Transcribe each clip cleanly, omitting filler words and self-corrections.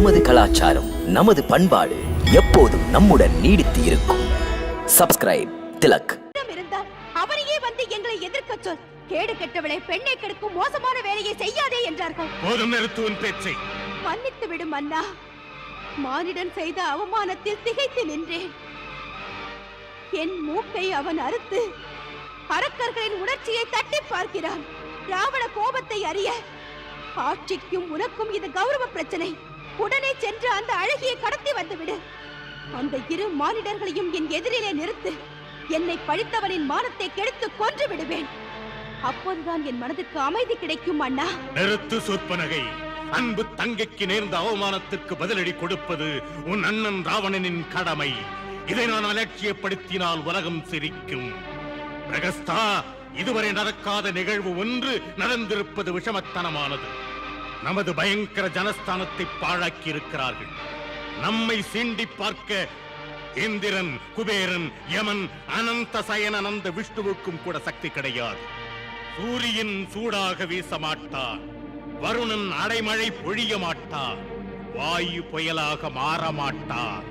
நமது கலாச்சாரம், நமது பண்பாடு எப்போதும் நம்முடன் நீடித்து இருக்கும். சப்ஸ்கிரைப் திலக். அவரையே வந்து எங்களை எதிர்க்க சொல். கேடு கெட்டவளை, பெண்ணை கெடுக்கும் மோசமான வேலையை செய்யாதே என்றார்கள். போதும், நிறுத்துவன் பேச்சை. மன்னித்து விடும் அண்ணா. மானிடன் செய்த அவமானத்தில் திகைத்து நின்றேன். என் மூக்கை அவன் அறுத்து அரக்கர்களின் உணர்ச்சியை தட்டி பார்க்கிறான். ராவண கோபத்தை அறிய, ஆட்சிக்கும் உனக்கும் இது கௌரவ பிரச்சனை. உடனே சென்று அந்த அழகியை கடத்தி வந்துவிடு. அந்த இரு மானிடர்களையும் என் எதிரிலே நிறுத்து. என்னை பழித்தவனின் மானத்தை கெடுத்து கொன்று விடுவேன். அப்போதுதான் என் மனதுக்கு அமைதி கிடைக்கும் அண்ணா. நிறுத்து சொற்பனகை. அன்பு தங்கைக்கு நேர்ந்த அவமானத்திற்கு பதிலடி கொடுப்பது உன் அண்ணன் ராவணனின் கடமை. இதை நான் அலட்சியப்படுத்தினால் உலகம் சிரிக்கும். பிரகஸ்தா, இதுவரை நடக்காத நிகழ்வு ஒன்று நடந்திருப்பது விஷமத்தனமானது. நமது பயங்கர ஜனஸ்தானத்தை பாழாக்கி இருக்கிறார்கள். நம்மை சீண்டி பார்க்க இந்திரன், குபேரன், யமன், அனந்த சயன அனந்த விஷ்ணுவுக்கும் கூட சக்தி கிடையாது. சூரியன் சூடாக வீச மாட்டார். வருணன் அடைமழை பொழிய மாட்டார். வாயு புயலாக மாற மாட்டார்.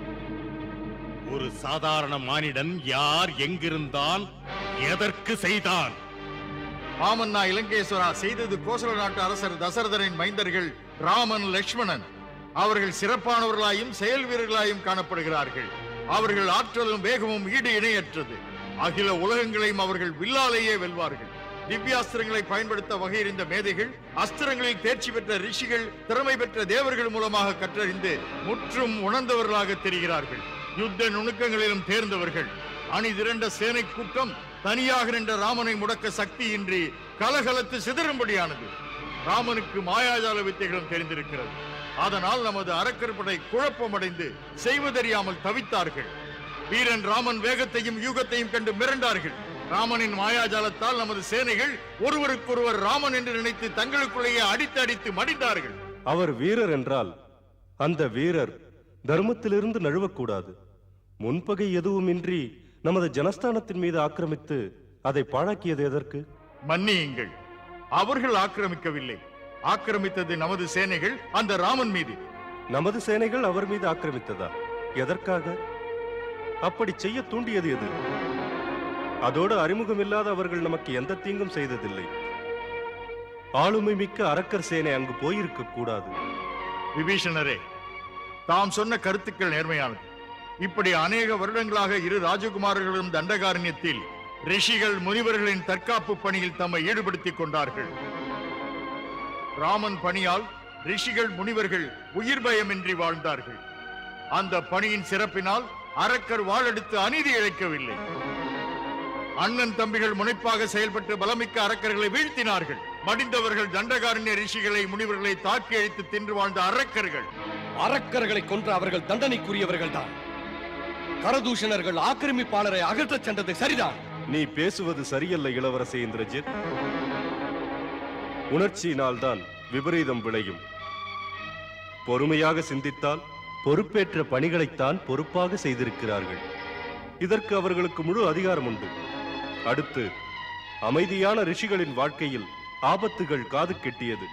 ஒரு சாதாரண மானிடன் யார், எங்கிருந்தான், எதற்கு செய்தான்? மாமன்னா இலங்கேஸ்வரா, செய்தது கோசல நாட்டு அரசர் தசரதரின் மைந்தர்கள் ராமன், லட்சுமணன். அவர்கள் சிறப்பானவர்களாயும் செயல் வீரர்களாயும் காணப்படுகிறார்கள். அவர்கள் ஆற்றலும் வேகமும் ஈடு இணையற்றது. அகில உலகங்களையும் அவர்கள் வில்லாலேயே வெல்வார்கள். திவ்யாஸ்திரங்களை பயன்படுத்த வகையிருந்த மேதைகள், அஸ்திரங்களில் தேர்ச்சி பெற்ற ரிஷிகள், திறமை பெற்ற தேவர்கள் மூலமாக கற்றறிந்து முற்றும் உணர்ந்தவர்களாக தெரிகிறார்கள். யுத்த நுணுக்கங்களிலும் தேர்ந்தவர்கள். அணி திரண்ட சேனை கூட்டம் தனியாக நின்ற ராமனை முடக்க சக்தியின்றி கலகலத்து சிதறும்படியானது. ராமனுக்கு மாயாஜால வித்தைகளும் தெரிந்திருக்கிறது. அதனால் நமது அரக்கர்படை குழப்பமடைந்து செய்வதறியாமல் தவித்தார்கள். வீரன் ராமன் வேகத்தையும் யூகத்தையும் கண்டு மிரண்டார்கள். ராமனின் மாயாஜாலத்தால் நமது சேனைகள் ஒருவருக்கொருவர் ராமன் என்று நினைத்து தங்களுக்குள்ளேயே அடித்து அடித்து மடிந்தார்கள். அவர் வீரர் என்றால் அந்த வீரர் தர்மத்திலிருந்து நழுவக்கூடாது. முன்பகை எதுவுமின்றி நமது ஜனஸ்தானத்தின் மீது ஆக்கிரமித்து அதை பாழாக்கியது எதற்கு? மன்னியுங்கள், அவர்கள் ஆக்கிரமிக்கவில்லை. ஆக்கிரமித்தது நமது சேனைகள் அந்த ராமன் மீது. நமது சேனைகள் அவர் மீது ஆக்கிரமித்ததா? எதற்காக? அப்படி செய்ய தூண்டியது எது? அதோடு அறிமுகமில்லாத அவர்கள் நமக்கு எந்த தீங்கும் செய்ததில்லை. ஆளுமை மிக்க அரக்கர் சேனை அங்கு போயிருக்க கூடாது. விபீஷணரே, தாம் சொன்ன கருத்துக்கள் நேர்மையானது. இப்படி அநேக வருடங்களாக இரு ராஜகுமாரர்களும் தண்டகாரண்யத்தில் ரிஷிகள், முனிவர்களின் தற்காப்பு பணியில் தம்மை ஈடுபடுத்திக் கொண்டார்கள். ராமன் பணியால் ரிஷிகள், முனிவர்கள் உயிர் பயமின்றி வாழ்ந்தார்கள். அந்த பணியின் சிறப்பினால் அரக்கர் வாளெடுத்து அநீதி இழைக்கவில்லை. அண்ணன் தம்பிகள் முனைப்பாக செயல்பட்டு பலமிக்க அரக்கர்களை வீழ்த்தினார்கள். மடிந்தவர்கள் தண்டகாரண்ய ரிஷிகளை, முனிவர்களை தாக்கி அழித்து தின்று வாழ்ந்த அரக்கர்கள். அரக்கர்களை கொன்ற அவர்கள் தண்டனைக்குரியவர்கள் தான். கரதூஷணர்கள் ஆக்கிரமிப்பாளரை அகற்றச் சென்றது சரிதான். நீ பேசுவது சரியல்ல இளவரசே இந்திரஜித். உணர்ச்சியினால் தான் விபரீதம் விளையும். பொறுமையாக சிந்தித்தால் பொறுப்பேற்ற பணிகளைத்தான் பொறுப்பாக செய்திருக்கிறார்கள். இதற்கு அவர்களுக்கு முழு அதிகாரம் உண்டு. அடுத்து, அமைதியான ரிஷிகளின் வாழ்க்கையில் ஆபத்துகள் காது கெட்டியது.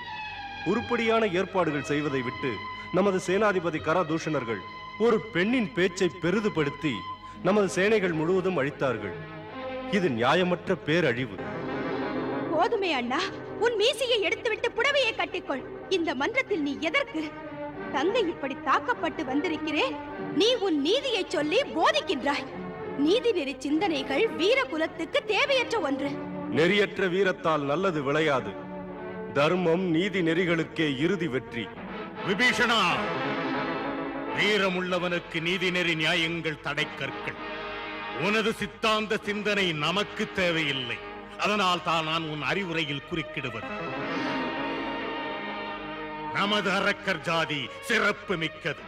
உருப்படியான ஏற்பாடுகள் செய்வதை விட்டு நமது சேனாதிபதி கரதூஷணர்கள் ஒரு பெண்ணின் பேச்சை பெரிதுபடுத்தி நமது சேனைகள் முழுவதும் அழித்தார்கள். இது நியாயமற்ற பேரழிவு. போதுமே அண்ணா, உன் மீசையை எடுத்துவிட்டு புடவையை கட்டிக்கொள். இந்த மன்றத்தில் நீ எதற்கு? தங்கை இப்படி தாக்கப்பட்டு வந்திருக்கிறேன். நீ உன் நீதியை சொல்லி போதிக்கின்றாய். நீதி நெறி சிந்தனைகள் வீர குலத்துக்கு தேவையற்ற ஒன்று. நெறியற்ற வீரத்தால் நல்லது விளையாது. தர்மம், நீதி நெறிகளுக்கே இறுதி வெற்றி. விபீஷணா, வீரமுள்ளவனுக்கு நீதி நெறி நியாயங்கள் தடைக்கற்கள். உனது சித்தாந்த சிந்தனை நமக்கு தேவையில்லை. அதனால் தான் நான் உன் அறிவுரையில் குறுக்கிடுவது. நமது அரக்கர் ஜாதி சிறப்பு மிக்கது.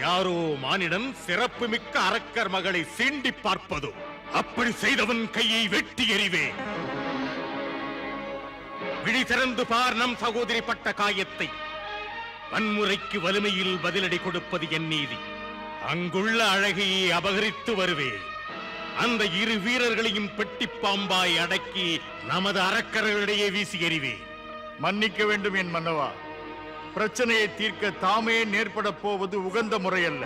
யாரோ மானிடன் சிறப்பு மிக்க அரக்கர் மகளை சீண்டி பார்ப்பதோ? அப்படி செய்தவன் கையை வெட்டி எறிவே. விழி திறந்து பார் நம் சகோதரி பட்ட காயத்தை. வன்முறைக்கு வலிமையில் பதிலடி கொடுப்பது என் நீதி. அங்குள்ள அழகையை அபகரித்து வருவேன். அந்த இரு வீரர்களையும் பெட்டி பாம்பாய் அடக்கி நமது அரக்கர்களிடையே வீசி எறிவேன். மன்னிக்க வேண்டும் என் மன்னவா. பிரச்சனையை தீர்க்க தாமே நேர்பட போவது உகந்த முறையல்ல.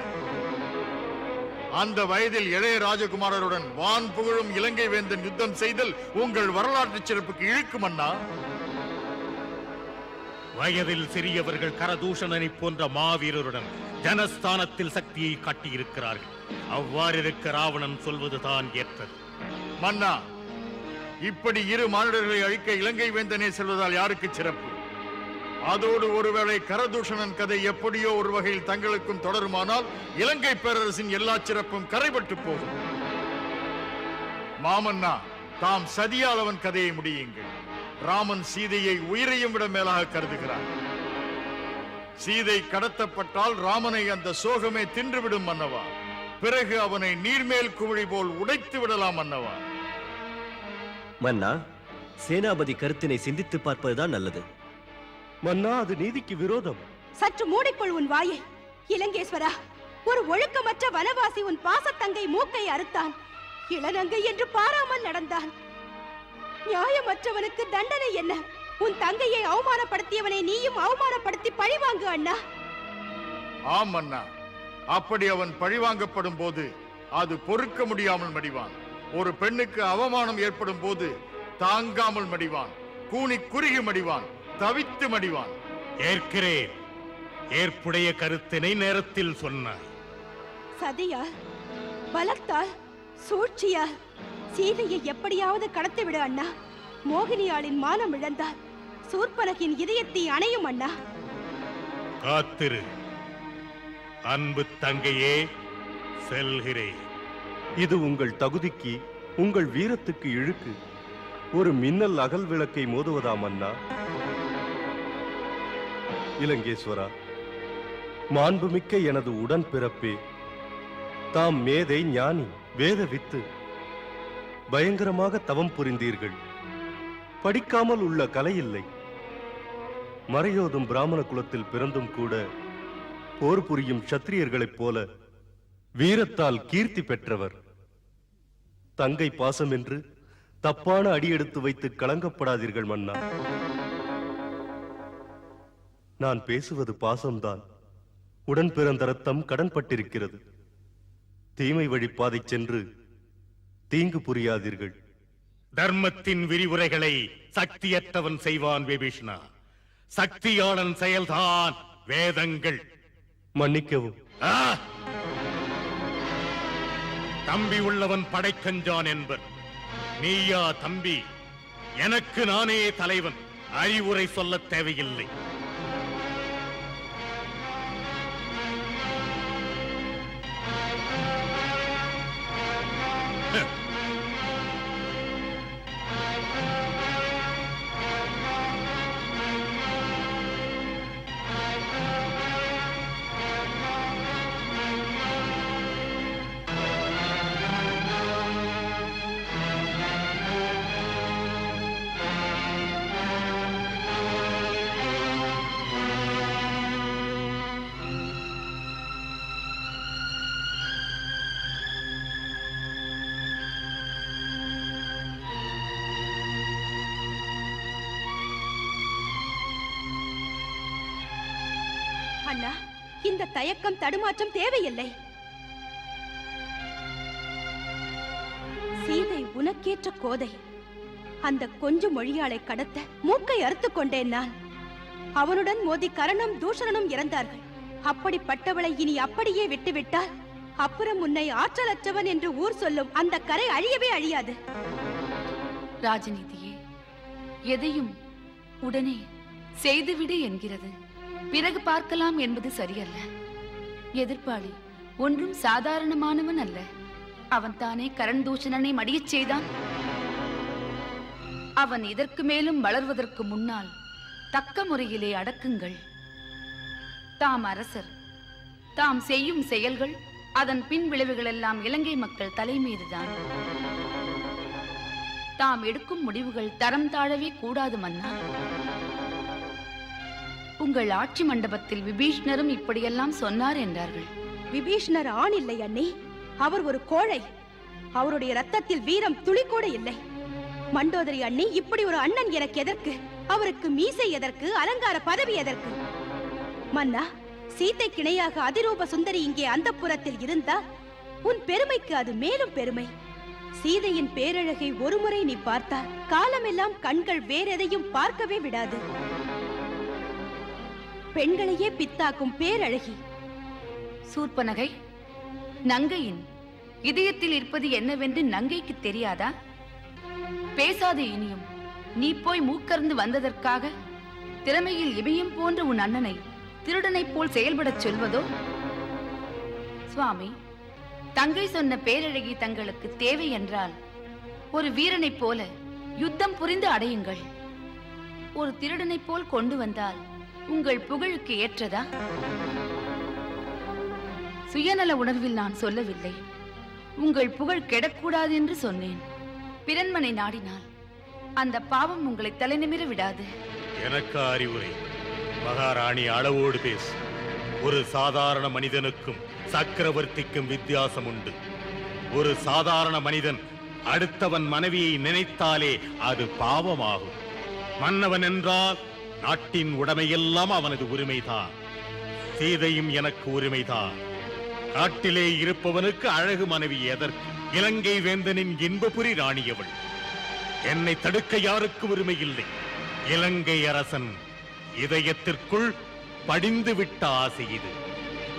அந்த வயதில் இளைய ராஜகுமாரருடன் வான் புகழும் இலங்கை வேந்தன் யுத்தம் செய்தல் உங்கள் வரலாற்று சிறப்புக்கு இழுக்கும் அண்ணா. வயதில் சிறியவர்கள் கரதூஷணனை போன்ற மாவீரருடன் ஜனஸ்தானத்தில் சக்தியை காட்டியிருக்கிறார்கள். அவ்வாறிருக்க ராவணன் சொல்வதுதான் ஏற்றது. மன்னா, இப்படி இரு மானிடர்களை அழிக்க இலங்கை வேந்தனே செல்வதால் யாருக்கு சிறப்பு? அதோடு ஒருவேளை கரதூஷணன் கதை எப்படியோ ஒரு வகையில் தங்களுக்கும் தொடருமானால் இலங்கை பேரரசின் எல்லா சிறப்பும் கரைபட்டு போகும். மாமன்னா, தாம் சதியால் அவன் கதையை முடியுங்கள். ராமன் சீதையை உயிரையும் விட மேலாக கருதுகிறார். சீதை கடத்தப்பட்டால் ராமனை அந்த சோகமே தின்றுவிடும் மன்னவா. பிறகு அவனை நீர்மேல் குமிழி போல் உடைத்து விடலாம் மன்னவா. மன்னா, சேனாபதி கருத்தினை சிந்தித்து பார்ப்பதுதான் நல்லது. மன்னா, அது நீதிக்கு விரோதம். சற்று மூடிக்கொள் உன் வாயை. இலங்கேஸ்வரா, ஒரு ஒழுக்கமற்ற வனவாசி உன் பாசத்தங்கை மூக்கை அறுத்தான். இளநங்கை என்று பாராமல் நடந்தான். நியாயமற்றவனுக்கு தண்டனை என்ன? உன் தங்கையை அவமானப்படுத்தியவனை நீயும் அவமானப்படுத்தி பழிவாங்கு அண்ணா. ஆம் அண்ணா, அப்படி அவன் பழிவாங்கப்படும் போது அது பொறுக்க முடியாமல் மடிவான். ஒரு பெண்ணுக்கு அவமானம் ஏற்படும் போது தாங்காமல் மடிவான், கூனி குறுகி மடிவான், தவித்து மடிவான். ஏற்கிறேன். ஏற்புடைய கருத்தினை நேரத்தில் சொன்னாய். சதியால், பலத்தால், சூழ்ச்சியால் சீதையை எப்படியாவது கடத்திவிடு அண்ணா. மோகினியாளின் மானம் இழந்தால் சூர்பனகின் இதயத்தை அணையும் அண்ணா. காத்திரு அன்பு தங்கையே, செல்கிறேன். இது உங்கள் தகுதிக்கு, உங்கள் வீரத்துக்கு இழுக்கு. ஒரு மின்னல் அகல் விளக்கை மோதுவதாம் அண்ணா. இலங்கேஸ்வரா, மாண்புமிக்க எனது உடன் பிறப்பே, தாம் மேதை, ஞானி, வேத வித்து. பயங்கரமாக தவம் புரிந்தீர்கள். படிக்காமல் உள்ள கலை இல்லை. மறையோதும் பிராமண குலத்தில் பிறந்தும் கூட போர் புரியும் சத்திரியர்களைப் போல வீரத்தால் கீர்த்தி பெற்றவர். தங்கை பாசம் என்று தப்பான அடியெடுத்து வைத்து கலங்கப்படாதீர்கள் மன்னா. நான் பேசுவது பாசம்தான். உடன் பிறந்த ரத்தம் கடன்பட்டிருக்கிறது. தீமை வழிப்பாதை சென்று தீங்கு புரியாதீர்கள். தர்மத்தின் விரிவுரைகளை சக்தியற்றவன் செய்வான் விபீஷணா. சக்தியாளன் செயல்தான் வேதங்கள். மன்னிக்கவும். தம்பி உள்ளவன் படைக்கஞ்சான் என்பர். நீயா தம்பி? எனக்கு நானே தலைவன். அறிவுரை சொல்ல தேவையில்லை. அண்ணா, இந்த தயக்கம் தடுமாற்றம் தேவையில்லை. சீதை உனக்கேற்ற கோதை. அந்த கொஞ்சம் மொழியாளை கடத்த மூக்கை அறுத்துக் கொண்டேன் நான். அவனுடன் மோதி கரணம் தூஷணனும் இறந்தார்கள். அப்படிப்பட்டவளை இனி அப்படியே விட்டுவிட்டால் அப்புறம் உன்னை ஆற்றலற்றவன் என்று ஊர் சொல்லும் அந்த கரை அழியவே அழியாது. ராஜநீதியே, எதையும் உடனே செய்துவிடு என்கிறது. பிறகு பார்க்கலாம் என்பது சரியல்ல. எதிர்ப்பாளி ஒன்றும் சாதாரணமானவன் அல்ல. அவன் தானே கரண் தூஷணனை மடியச் செய்தான். அவன் இதற்கு மேலும் வளர்வதற்கு முன்னால் தக்க முறையிலே அடக்குங்கள். தாம் அரசர். தாம் செய்யும் செயல்கள், அதன் பின் விளைவுகள் எல்லாம் இலங்கை மக்கள் தலைமீதுதான். தாம் எடுக்கும் முடிவுகள் தரம் தாழவே கூடாது மன்னா. உங்கள் ஆட்சி மண்டபத்தில் விபீஷ்ணரும் இப்படியெல்லாம் சொன்னார் என்றார்கள். விபீஷ்ணர் ஆண் இல்லை அண்ணி. அவர் ஒரு கோழை. அவருடைய ரத்தத்தில் வீரம் துளி கூட இல்லை. மண்டோதரி அண்ணி, இப்படி ஒரு அண்ணன் எனக்கு எதற்கு? அவருக்கு மீசை எதற்கு? அலங்கார பதவி எதற்கு? மன்னா, சீதை கிணையாக அதிரூப சுந்தரி இங்கே அந்தப்புரத்தில் இருந்தால் உன் பெருமைக்கு அது மேலும் பெருமை. சீதையின் பேரழகை ஒருமுறை நீ பார்த்தால் காலமெல்லாம் கண்கள் வேறெதையும் பார்க்கவே விடாது. பெண்களையே பித்தாக்கும் பேரழகி. சூர்பனகை, நங்கையின் இதயத்தில் இருப்பது என்னவென்று நங்கைக்கு தெரியாதா? பேசாதே இனியும். நீ போய் மூக்கர்ந்து வந்ததற்காக திறமையில் இமயம் போன்ற உன் அண்ணனை திருடனைப் போல் செயல்படச் சொல்வதோ? சுவாமி, தங்கை சொன்ன பேரழகி தங்களுக்கு தேவை என்றால் ஒரு வீரனைப் போல யுத்தம் புரிந்து அடையுங்கள். ஒரு திருடனைப் போல் கொண்டு வந்தால் உங்கள் புகழுக்கு ஏற்றதா? சுயநல உணர்வில் நான் சொல்லவில்லை. உங்கள் புகழ் கெடக்கூடாது என்று சொன்னேன். பிறன்மனை நாடினால் அந்த பாவம் உங்களை தலைநிமிர விடாது. எனக்கு அறிவுரை. மகாராணி அளவோடு பேசு. ஒரு சாதாரண மனிதனுக்கும் சக்கரவர்த்திக்கும் வித்தியாசம் உண்டு. ஒரு சாதாரண மனிதன் அடுத்தவன் மனைவியை நினைத்தாலே அது பாவமாகும். மன்னவன் என்றால் நாட்டின் உடைமையெல்லாம் அவனது உரிமைதான். சீதையும் எனக்கு உரிமைதான். காட்டிலே இருப்பவனுக்கு அழகு மனைவி எதற்கு? இலங்கை வேந்தனின் இன்பபுரி ராணியவள். என்னை தடுக்க யாருக்கு உரிமை இல்லை. இலங்கை அரசன் இதயத்திற்குள் படிந்து விட்ட ஆசை இது.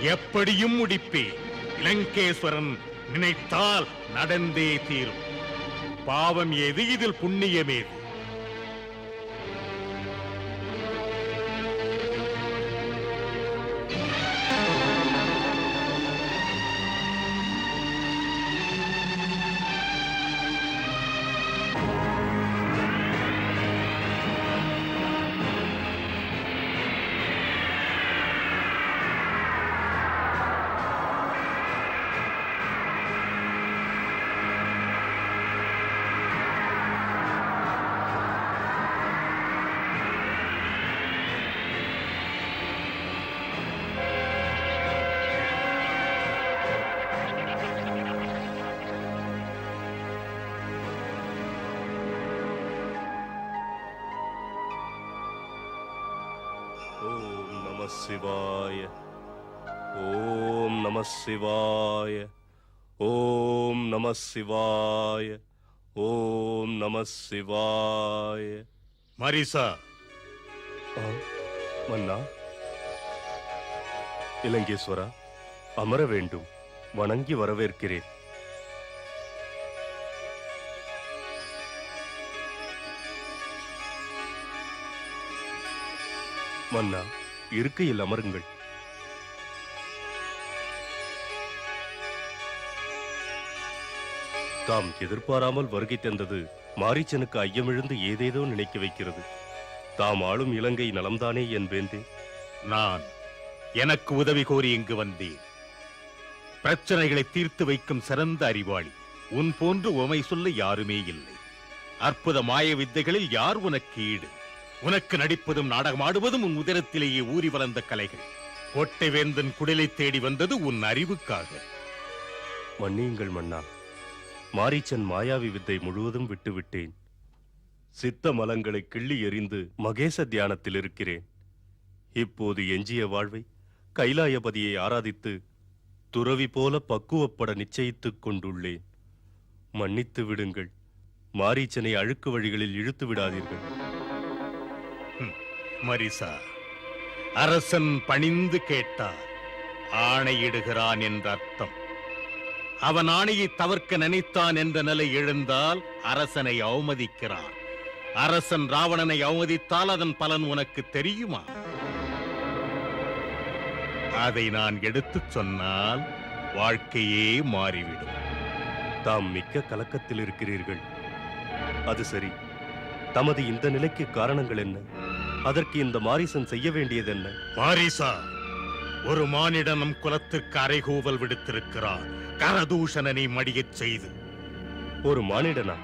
எப்படியும் முடிப்பே. இலங்கேஸ்வரன் நினைத்தால் நடந்தே தீரும். பாவம் ஏது, இதில் புண்ணியமேது? ஓம் நம சிவாய. ஓம் நம சிவாய. ஓம் நம சிவாய. ஓம் நம சிவாய. மரிசா, மன்னா. இலங்கேஸ்வரா, அமர வேண்டும். வணங்கி வரவேற்கிறேன். மன்னா, இருக்கையில் அமருங்கள். தாம் எதிர்பாராமல் வருகை தந்தது மாரீச்சனுக்கு ஐயமிழந்து ஏதேதோ நினைக்க வைக்கிறது. தாம் ஆளும் இலங்கை நலம்தானே என்பேந்தே? நான் எனக்கு உதவி கோரி இங்கு வந்தேன். பிரச்சனைகளை தீர்த்து வைக்கும் சிறந்த அறிவாளி உன் போன்று உமை சொல்ல யாருமே இல்லை. அற்புத மாய வித்தைகளில் யார் உனக்கு ஈடு? உனக்கு நடிப்பதும் நாடகமாடுவதும் உன் உதரத்திலேயே ஊறி வளர்ந்த கலைகள். கோட்டை வேந்தன் குடிலை தேடி வந்தது உன் அறிவுக்காக. மன்னியுங்கள் மன்னா. மாரீச்சன் மாயாவி வித்தை முழுவதும் விட்டுவிட்டேன். சித்த மலங்களை கிள்ளி எறிந்து மகேச தியானத்தில் இருக்கிறேன். இப்போது எஞ்சிய வாழ்வை கைலாயபதியை ஆராதித்து துறவி போல பக்குவப்பட நிச்சயித்துக் கொண்டுள்ளேன். மன்னித்து விடுங்கள். மாரீச்சனை அழுக்கு வழிகளில் இழுத்து விடாதீர்கள். மரிசா, அரசன் பணிந்து கேட்டார், ஆணையிடுகிறான் என்ற அர்த்தம். அவன் ஆணையை தவிர்க்க நினைத்தான் என்ற நிலை எழுந்தால் அரசனை அவமதிக்கிறான். அரசன் ராவணனை அவமதித்தால் அதன் பலன் உனக்கு தெரியுமா? அதை நான் எடுத்துச் சொன்னால் வாழ்க்கையே மாறிவிடும். தாம் மிக்க கலக்கத்தில் இருக்கிறீர்கள். அது சரி, தமது இந்த நிலைக்கு காரணங்கள் என்ன? அதற்கு இந்த மாரீசன் செய்ய வேண்டியது என்ன? மாரீசா, ஒரு மானிடன் நம் குலத்திற்கு அறைகூவல் விடுத்திருக்கிறான். கரதூஷணனை மடியச் செய்து. ஒரு மானிடனா?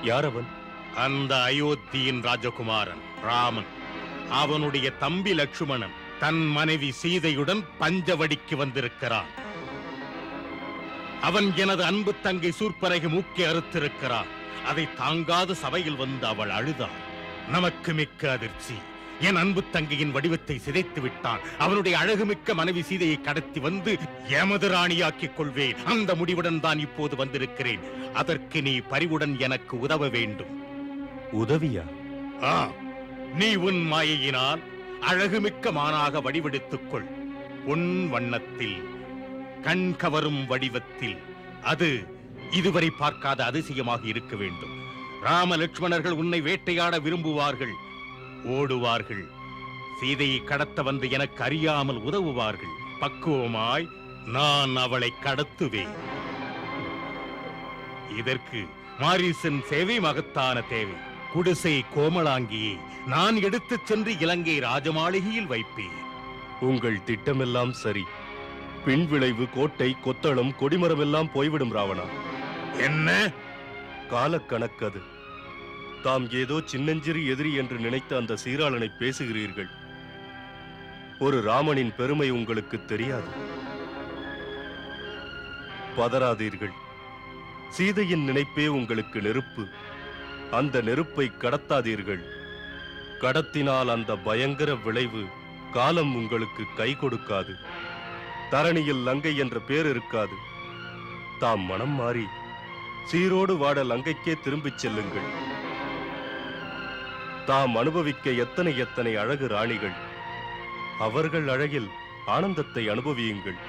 யார் அவன்? அந்த அயோத்தியின் ராஜகுமாரன் ராமன். அவனுடைய தம்பி லட்சுமணன் தன் மனைவி சீதையுடன் பஞ்சவடிக்கு வந்திருக்கிறான். அவன் எனது அன்பு தங்கை சூர்பனகை மூக்கை அறுத்திருக்கிறான். அதை தாங்காத சபையில் வந்து அவள் அழுதாள். நமக்கு மிக்க அதிர்ச்சி. என் அன்பு தங்கையின் வடிவத்தை சிதைத்து விட்டான். அவனுடைய அழகுமிக்க மனைவி சீதையை கடத்தி வந்து எமது ராணியாக்கிக் கொள்வேன். அந்த முடிவுடன் தான் இப்போது வந்திருக்கிறேன். அதற்கு நீ பரிவுடன் எனக்கு உதவ வேண்டும். உதவியா? நீ உன் மாயையினால் அழகுமிக்க மானாக வடிவெடுத்துக் கொள். பொன் வண்ணத்தில், கண் கவரும் வடிவத்தில். அது இதுவரை பார்க்காத அதிசயமாக இருக்க வேண்டும். ராம லட்சுமணர்கள் உன்னை வேட்டையாட விரும்புவார்கள், ஓடுவார்கள். சீதையை கடத்த வந்து எனக்கு அறியாமல் உதவுவார்கள். பக்குவமாய் நான் அவளை கடத்துவேன். இதற்கு மாரீசன் சேவை மகத்தான தேவை. குடிசை கோமலாங்கியை நான் எடுத்துச் சென்று இலங்கை ராஜமாளிகையில் வைப்பேன். உங்கள் திட்டமெல்லாம் சரி. பின் விளைவு கோட்டை, கொத்தளம், கொடிமரம் எல்லாம் போய்விடும் ராவணா. என்ன காலக்கணக்கது. தாம் ஏதோ சின்னஞ்சிறு எதிரி என்று நினைத்த அந்த சீராளனை பேசுகிறீர்கள். ஒரு ராமனின் பெருமை உங்களுக்கு தெரியாது. பதறாதீர்கள். சீதையின் நினைப்பே உங்களுக்கு நெருப்பு. அந்த நெருப்பை கடத்தாதீர்கள். கடத்தினால் அந்த பயங்கர விளைவு காலம் உங்களுக்கு கை கொடுக்காது. தரணியில் லங்கை என்ற பேர் இருக்காது. தாம் மனம் மாறி சீரோடு வாட லங்கைக்கே திரும்பிச் செல்லுங்கள். தாம் அனுபவிக்க எத்தனை எத்தனை அழகு ராணிகள். அவர்கள் அழகில் ஆனந்தத்தை அனுபவியுங்கள்.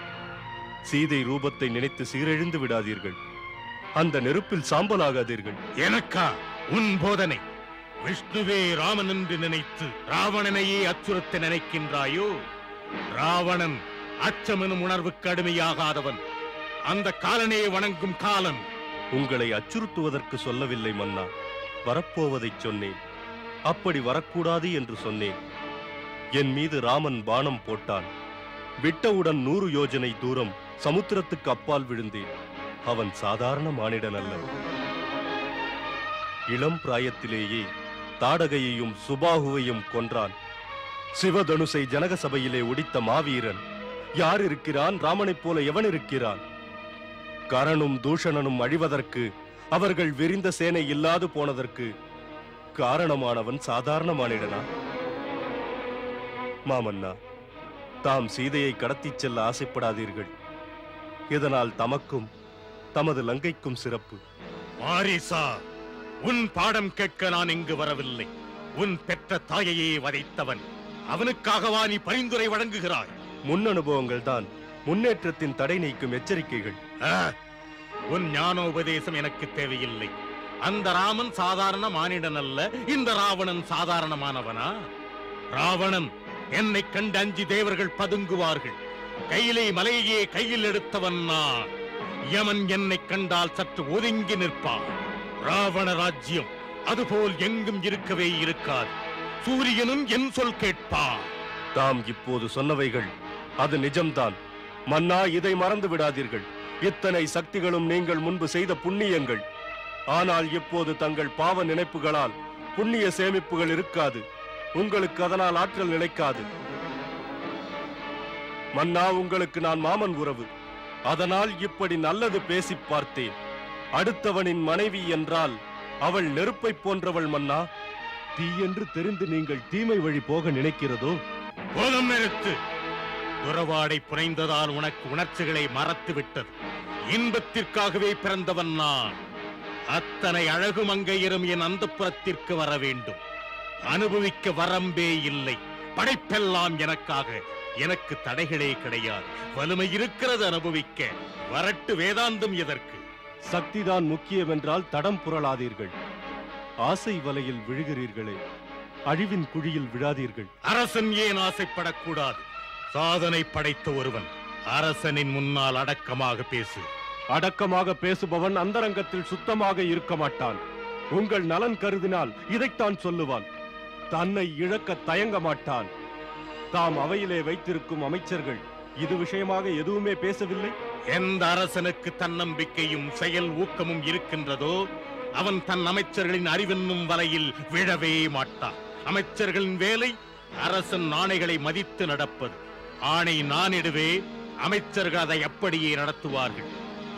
சீதை ரூபத்தை நினைத்து சீரழிந்து விடாதீர்கள். அந்த நெருப்பில் சாம்பலாகாதீர்கள். எனக்கா உன் போதனை? விஷ்ணுவே ராமன் என்று நினைத்து ராவணனையே அச்சுறுத்த நினைக்கின்றாயோ? ராவணன் அச்சமெனும் உணர்வுக்கு அடிமையாகாதவன். அந்த காலனே வணங்கும் காலன். உங்களை அச்சுறுத்துவதற்கு சொல்லவில்லை மன்னா. வரப்போவதைச் சொன்னேன். அப்படி வரக்கூடாது என்று சொன்னேன். என் மீது ராமன் பானம் போட்டான். விட்டவுடன் 100 யோஜனை தூரம் சமுத்திரத்துக்கு அப்பால் விழுந்தேன். அவன் சாதாரண மானிடன் அல்ல. இளம் பிராயத்திலேயே தாடகையையும் சுபாகுவையும் கொன்றான். சிவதனுசை ஜனக சபையிலே ஒடித்த மாவீரன். யார் இருக்கிறான்? ராமனைப் போல எவன் இருக்கிறான்? கரனும் தூஷணனும் அழிவதற்கு, அவர்கள் விரிந்த சேனை இல்லாது போனதற்கு காரணமானவன் சாதாரண மானிடனா? மாமன்னா, தாம் சீதையை கடத்திச் செல்ல ஆசைப்படாதீர்கள். இதனால் தமக்கும் தமது லங்கைக்கும் சிறப்பு. மாரீசா, உன் பாடம் கேட்க நான் இங்கு வரவில்லை. உன் பெற்ற தாயையே வதைத்தவன். அவனுக்காகவா நீ பரிந்துரை வழங்குகிறாய்? முன் அனுபவங்கள் தான் முன்னேற்றத்தின் தடை நீக்கும் எச்சரிக்கைகள். உன் ஞானோபதேசம் எனக்கு தேவையில்லை. அந்த ராமன் சாதாரண மானிடன் அல்ல. இந்த ராவணன் சாதாரணமானவனா? ராவணன் என்னை கண்டு அஞ்சி தேவர்கள் பதுங்குவார்கள். கையிலே மலையே கையில் எடுத்தவன் நான். யமன் என்னை கண்டால் சற்று ஒதுங்கி நிற்பான். ராவண ராஜ்யம் அதுபோல் எங்கும் இருக்கவே இருக்காது. சூரியனும் என் சொல் கேட்பான். தாம் இப்போது சொன்னவைகள் அது நிஜம்தான். மன்னா, இதை மறந்து விடாதீர்கள். இத்தனை சக்திகளும் நீங்கள் முன்பு செய்த புண்ணியங்கள். ஆனால் இப்போது தங்கள் பாவ நினைப்புகளால் புண்ணிய சேமிப்புகள் இருக்காது. உங்களுக்கு அதனால் ஆற்றல் நிலைக்காது. மன்னா, உங்களுக்கு நான் மாமன் உறவு. அதனால் இப்படி நல்லது பேசி பார்த்தேன். அடுத்தவனின் மனைவி என்றால் அவள் நெருப்பை போன்றவள் மன்னா. தீ என்று தெரிந்து நீங்கள் தீமை வழி போக நினைக்கிறதோ? போதும், நிறுத்து. உறவாடை புனைந்ததால் உனக்கு உணர்ச்சிகளை மறத்து விட்டது. இன்பத்திற்காகவே பிறந்தவன் நான். அத்தனை அழகு மங்கையரும் என் அந்தப்புறத்திற்கு வர வேண்டும். அனுபவிக்க வரம்பே இல்லை. படைப்பெல்லாம் எனக்காக. எனக்கு தடைகளே கிடையாது. வலிமை இருக்கிறது அனுபவிக்க. வரட்டு வேதாந்தம் எதற்கு? சக்திதான் முக்கியம் என்றால் தடம் புரளாதீர்கள். ஆசை வலையில் விழுகிறீர்களே, அழிவின் குழியில் விழாதீர்கள். அரசன் ஏன் ஆசைப்படக்கூடாது? சாதனை படைத்த ஒருவன் அரசனின் முன்னால் அடக்கமாக பேசு. அடக்கமாக பேசுபவன் அந்தரங்கத்தில் சுத்தமாக இருக்க மாட்டான். உங்கள் நலன் கருதினால் இதைத்தான் சொல்லுவான். தன்னை இழக்க தயங்க மாட்டான். தாம் அவையிலே வைத்திருக்கும் அமைச்சர்கள் இது விஷயமாக எதுவுமே பேசவில்லை. எந்த அரசனுக்கு தன்னம்பிக்கையும் செயல் ஊக்கமும் இருக்கின்றதோ அவன் தன் அமைச்சர்களின் அறிவென்னும் வலையில் விழவே மாட்டான். அமைச்சர்களின் வேலை அரசன் ஆணைகளை மதித்து நடப்பது. ஆணை நான் இடுவேன், அமைச்சர்கள் அதை அப்படியே நடத்துவார்கள்.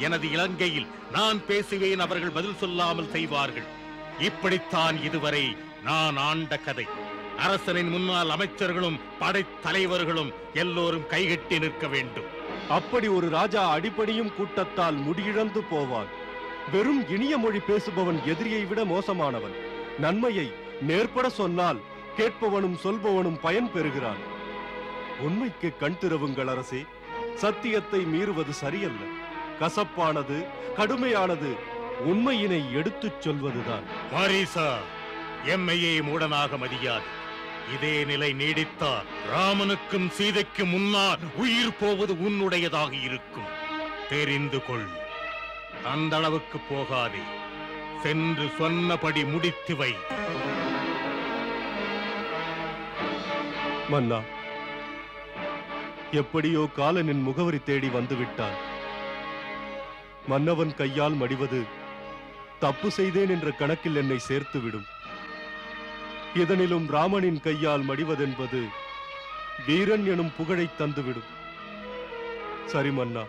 எனது இலங்கையில் நான் பேசுவேன், அவர்கள் பதில் சொல்லாமல் செய்வார்கள். இப்படித்தான் இதுவரை நான் ஆண்ட கதை. அரசனின் முன்னாள் அமைச்சர்களும் படைத்தலைவர்களும் எல்லோரும் கைகட்டி நிற்க வேண்டும். அப்படி ஒரு ராஜா அடிப்படையும் கூட்டத்தால் முடியிழந்து போவான். வெறும் இனிய மொழி பேசுபவன் எதிரியை விட மோசமானவன். நன்மையை நேர்பட சொன்னால் கேட்பவனும் சொல்பவனும் பயன் பெறுகிறான். உண்மைக்கு கண் திறவுங்கள் அரசே. சத்தியத்தை மீறுவது சரியல்ல. கசப்பானது, கடுமையானது உண்மையினை எடுத்துச் சொல்வதுதான். மாரீசா, எம்மையே மூடனாக மதியாது. இதே நிலை நீடித்தால் ராமனுக்கும் சீதைக்கு முன்னால் உயிர் போவது உன்னுடையதாக இருக்கும். தெரிந்து கொள். அந்த அளவுக்கு போகாதே. சென்று சொன்னபடி முடித்து வை. மன்னா, எப்படியோ காலனின் முகவரி தேடி வந்துவிட்டான். மன்னவன் கையால் மடிவது தப்பு செய்தேன் என்ற கணக்கில் என்னை சேர்த்துவிடும். இதனிலும் ராமனின் கையால் மடிவதென்பது வீரன் எனும் புகழை தந்துவிடும். சரி மன்னா,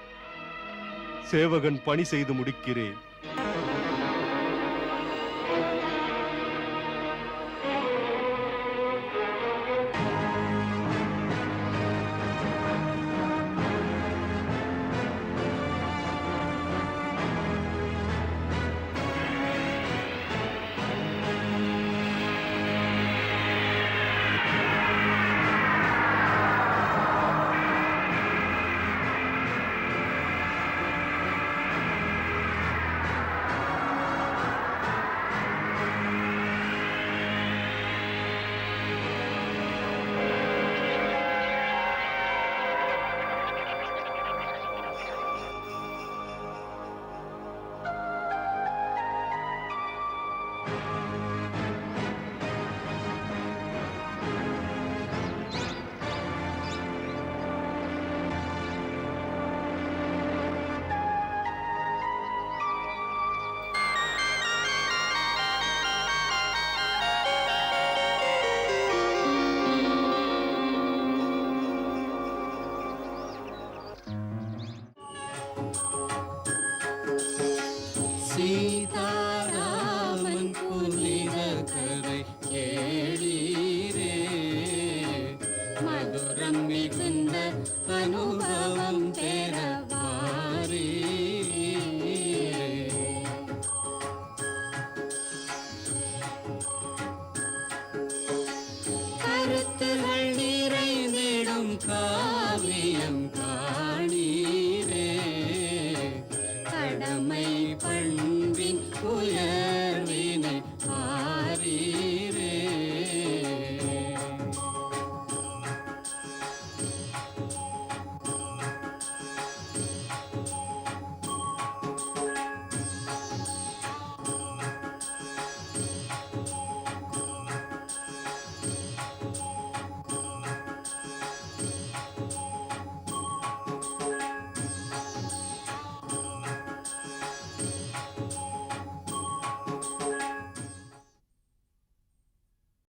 சேவகன் பணி செய்து முடிக்கிறேன்.